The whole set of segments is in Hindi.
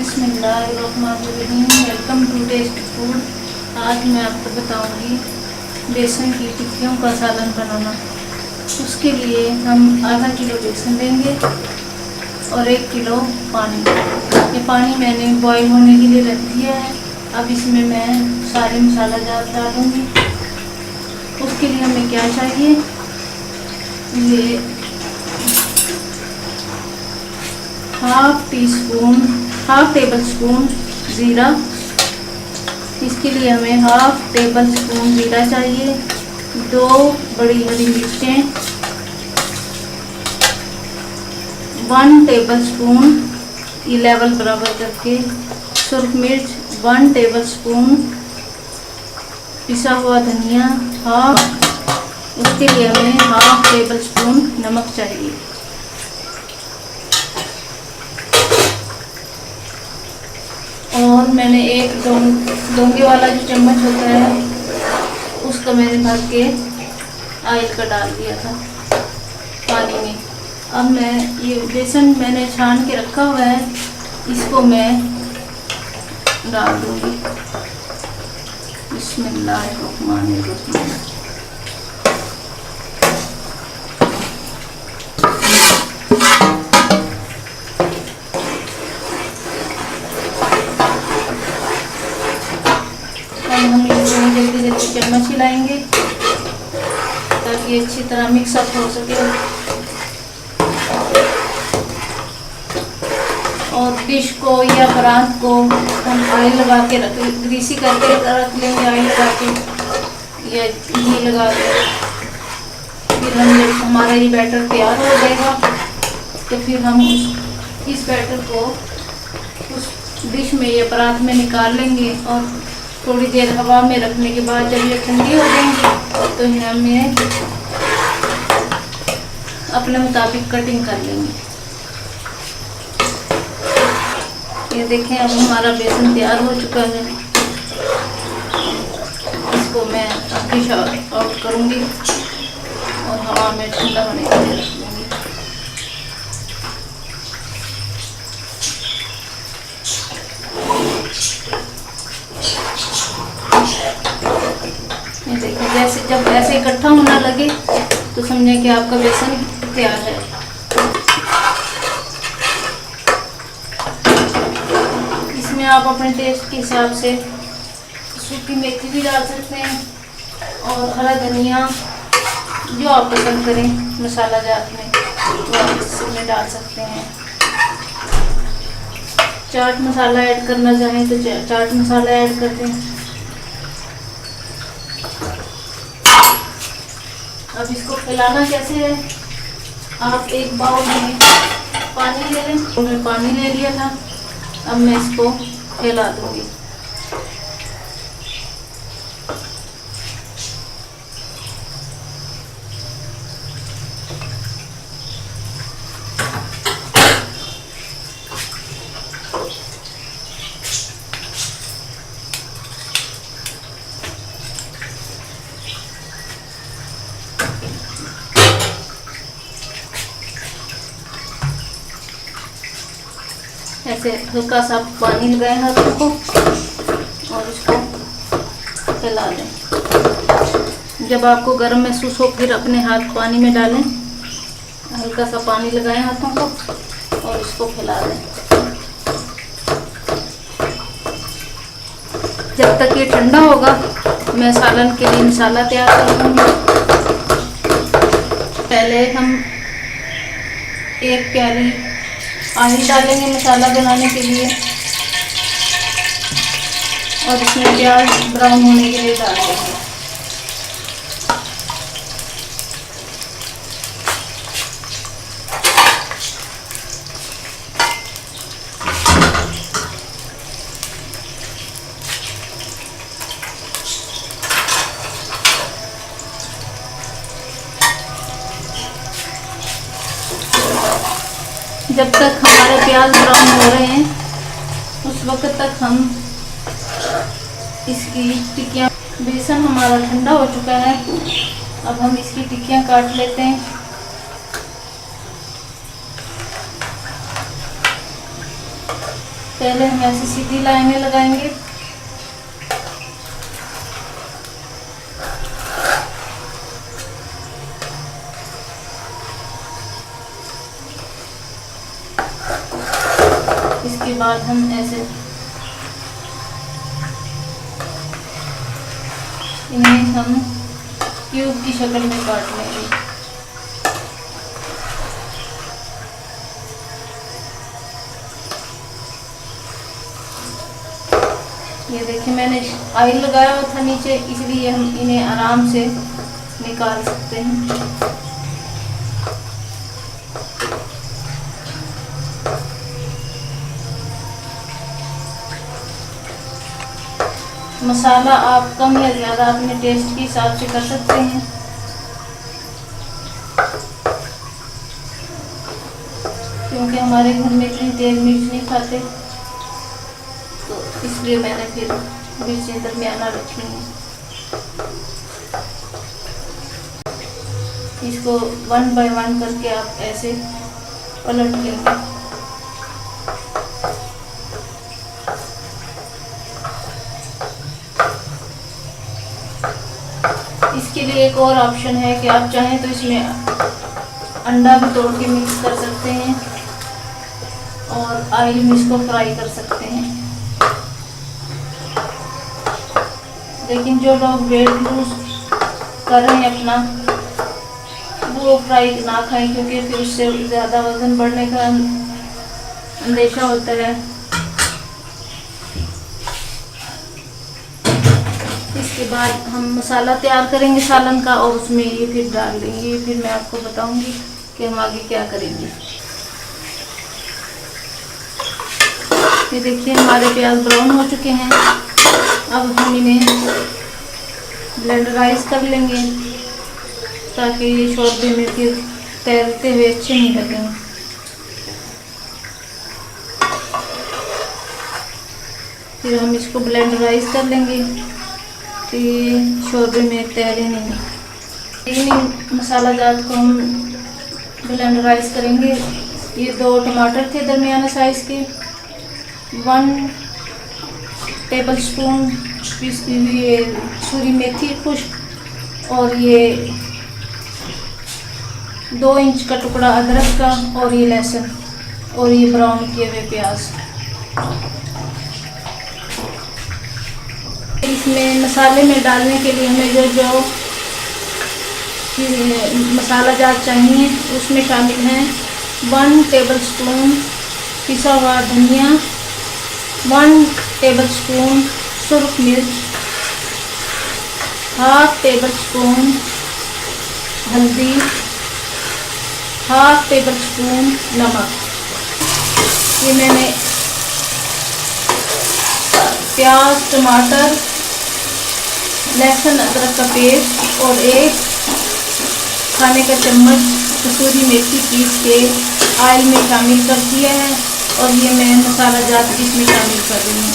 बिस्मिल्लाहिर्रहमानिर्रहीम। Welcome to taste food. आज मैं आपको बताऊंगी बेसन की टिक्कियों का सालन बनाना। उसके लिए हम आधा किलो बेसन लेंगे और 1 किलो पानी। ये पानी मैंने बॉईल होने के लिए रख दिया है। अब इसमें मैं सारे मसाला जात डालूंगी। उसके लिए हमें क्या चाहिए, ये हाफ टेबल स्पून ज़ीरा। इसके लिए हमें हाफ टेबल स्पून ज़ीरा चाहिए। 2 बड़ी हरी मिर्चें, 1 टेबल स्पून ये लेवल बराबर करके सुर्ख मिर्च, 1 टेबल स्पून पिसा हुआ धनिया, उसके लिए हमें हाफ टेबल स्पून नमक चाहिए। और मैंने एक डोंगे वाला जो चम्मच होता है उसका मैंने भर के ऑयल का डाल दिया था पानी में। अब मैं ये बेसन मैंने छान के रखा हुआ है, इसको मैं डाल दूंगी। बिस्मिल्लाहिर्रहमानिर्रहीम। हम इसमें जल्दी जल्दी चम्मच हिलाएंगे ताकि अच्छी तरह मिक्सअप हो सके। और डिश को या परात को हम ऑयल लगा के ग्रीसी करके रख लेंगे, ऑयल लगा के या घी लगा के। फिर हम जब हमारा ये बैटर तैयार हो जाएगा तो फिर हम इस बैटर को उस डिश में या परात में निकाल लेंगे। और थोड़ी देर हवा में रखने के बाद जब ये ठंडी हो जाएंगी तो हमें अपने मुताबिक कटिंग कर लेंगे। ये देखें, अब हमारा बेसन तैयार हो चुका है। इसको मैं अब डिश आउट करूँगी और हवा में ठंडा होने के लिए रख लूँगी। ये देखिए, जैसे जब ऐसे इकट्ठा होना लगे तो समझें कि आपका बेसन तैयार है। इसमें आप अपने टेस्ट के हिसाब से सूखी मेथी भी डाल सकते हैं और हरा धनिया जो आप पसंद करें मसाला जात में तो आप इसमें डाल सकते हैं। चाट मसाला ऐड करना चाहें तो चाट मसाला ऐड कर दें। अब इसको फैलाना कैसे है, आप एक बाउल में पानी ले लें। मैंने पानी ले लिया था, अब मैं इसको फैला दूंगी। ऐसे हल्का सा पानी लगाएं हाथों को और इसको फैला दें। जब आपको गर्म महसूस हो फिर अपने हाथ पानी में डालें, हल्का सा पानी लगाएं हाथों को और इसको फैला दें। जब तक ये ठंडा होगा मैं सालन के लिए मसाला तैयार कर लूँगी। पहले हम 1 प्याली ऑयल डालेंगे मसाला बनाने के लिए और इसमें प्याज ब्राउन होने के लिए डाल देंगे। जब तक हमारे प्याज ब्राउन हो रहे हैं उस वक्त तक हम इसकी टिक्कियाँ, बेसन हमारा ठंडा हो चुका है, अब हम इसकी टिक्कियाँ काट लेते हैं। पहले हम ऐसे सीधी लाइनें लगाएंगे। इसके बाद हम ऐसे इन्हें हम क्यूब की शक्ल में काट लेंगे। ये देखिए मैंने ऑयल लगाया हुआ था नीचे, इसलिए हम इन्हें आराम से निकाल सकते हैं। मसाला आप कम या ज़्यादा अपने टेस्ट के हिसाब से कर सकते हैं। क्योंकि हमारे घर में इतनी तेज मिर्च नहीं खाते, तो इसलिए मैंने फिर मिर्चें दरमियाना रखी हैं। इसको 1 बाय 1 करके आप ऐसे पलट लेंगे। इसके लिए एक और ऑप्शन है कि आप चाहें तो इसमें अंडा भी तोड़ के मिक्स कर सकते हैं और ऑयल में इसको फ्राई कर सकते हैं। लेकिन जो लोग वेट लूज कर रहे हैं अपना, वो फ्राई ना खाएं, क्योंकि फिर उससे ज़्यादा वज़न बढ़ने का अंदेशा होता है। इसके बाद हम मसाला तैयार करेंगे सालन का और उसमें ये फिर डाल देंगे। फिर मैं आपको बताऊंगी कि हम आगे क्या करेंगे। ये देखिए हमारे प्याज ब्राउन हो चुके हैं। अब हम इन्हें ब्लेंडराइज कर लेंगे ताकि ये शोरबे में फिर तैरते हुए अच्छे नहीं लगेंगे। फिर हम इसको ब्लेंडराइज कर लेंगे तो ये शोरबे में तैरे नहीं। इन मसाला जात को हम ब्लेंडराइज करेंगे। ये 2 टमाटर थे दरमियाना साइज़ के, 1 टेबलस्पून पिसी हुई सूरी मेथी खुश्क, और ये 2 इंच का टुकड़ा अदरक का, और ये लहसुन, और ये ब्राउन किए हुए प्याज। इसमें मसाले में डालने के लिए हमें जो मसाला जात चाहिए उसमें शामिल हैं 1 टेबलस्पून पिसा हुआ धनिया, 1 टेबलस्पून सुर्ख मिर्च, 1/2 टेबलस्पून हल्दी, 1/2 टेबलस्पून नमक। ये मैंने प्याज, टमाटर, लहसुन अदरक का पेस्ट और 1 खाने का चम्मच कसूरी मेथी पीस के ऑयल में शामिल कर दिया है, और ये मैं मसाला जात इसमें शामिल कर रही हूँ।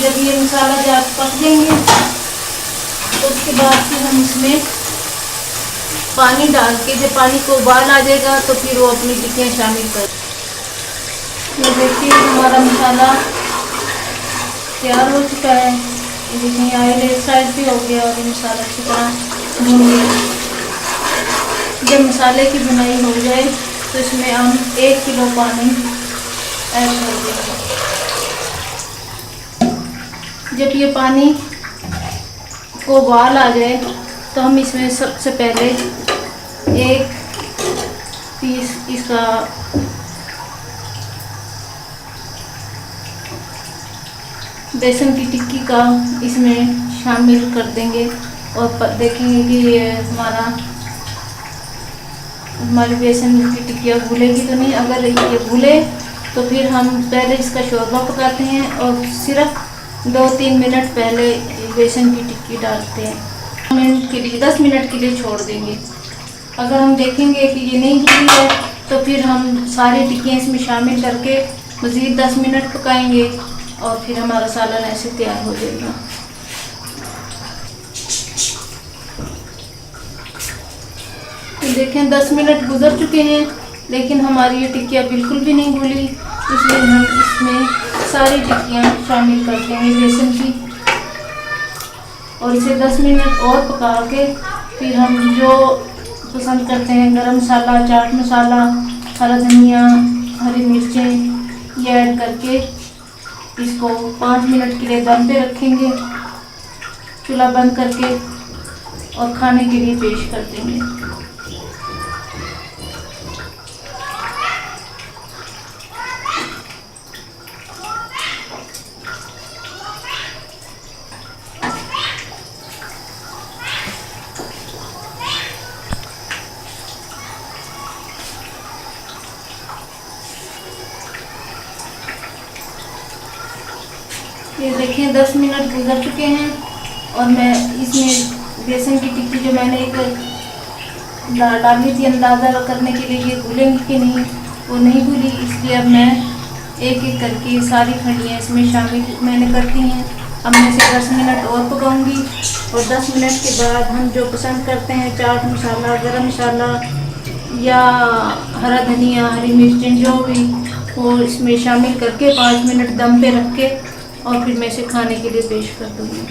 जब ये मसाला जात पक जाएंगे तो उसके बाद फिर हम इसमें पानी डाल के, जब पानी को उबाल आ जाएगा तो फिर वो अपनी टिक्कियाँ शामिल कर। ये देखिए हमारा मसाला तैयार हो चुका है। ये देखिए ऑयल एक साइड भी हो गया और ये मसाला अच्छी तरह भून गया। जब मसाले की भुनाई हो जाए तो इसमें हम 1 किलो पानी ऐड कर देंगे। जब ये पानी को उबाल आ जाए तो हम इसमें सबसे पहले 1 पीस इसका बेसन की टिक्की का इसमें शामिल कर देंगे और देखेंगे कि ये हमारी बेसन की टिक्कियाँ भूलेगी तो नहीं। अगर ये भूले तो फिर हम पहले इसका शोरबा पकाते हैं और सिर्फ 2-3 मिनट पहले बेसन की टिक्की डालते हैं। मिनट के लिए 10 मिनट के लिए छोड़ देंगे। अगर हम देखेंगे कि ये नहीं हुई है तो फिर हम सारी टिक्कियाँ इसमें शामिल करके मज़ीद 10 मिनट पकाएंगे और फिर हमारा सालन ऐसे तैयार हो जाएगा। देखें 10 मिनट गुजर चुके हैं लेकिन हमारी ये टिक्कियाँ बिल्कुल भी नहीं घुली, इसलिए हम इसमें सारी टिक्कियाँ शामिल कर देंगे बेसन की और इसे 10 मिनट और पका के फिर हम जो पसंद करते हैं गरम मसाला, चाट मसाला, हरा धनिया, हरी मिर्चें ये ऐड करके इसको 5 मिनट के लिए दम पे रखेंगे, चूल्हा बंद करके, और खाने के लिए पेश कर देंगे। ये देखिए 10 मिनट गुजर चुके हैं और मैं इसमें बेसन की टिक्की जो मैंने एक डाली थी अंदाज़ा करने के लिए ये घुलेंगी कि नहीं, वो नहीं घुली, इसलिए अब मैं एक एक करके सारी खड़ियाँ इसमें शामिल मैंने कर दी हैं। अब मैं इसे 10 मिनट और पकाऊंगी और 10 मिनट के बाद हम जो पसंद करते हैं चाट मसाला, गरम मसाला या हरा धनिया, हरी मिर्चें जो भी वो इसमें शामिल करके 5 मिनट दम पे रख के और फिर मैं इसे खाने के लिए पेश कर दूँगी।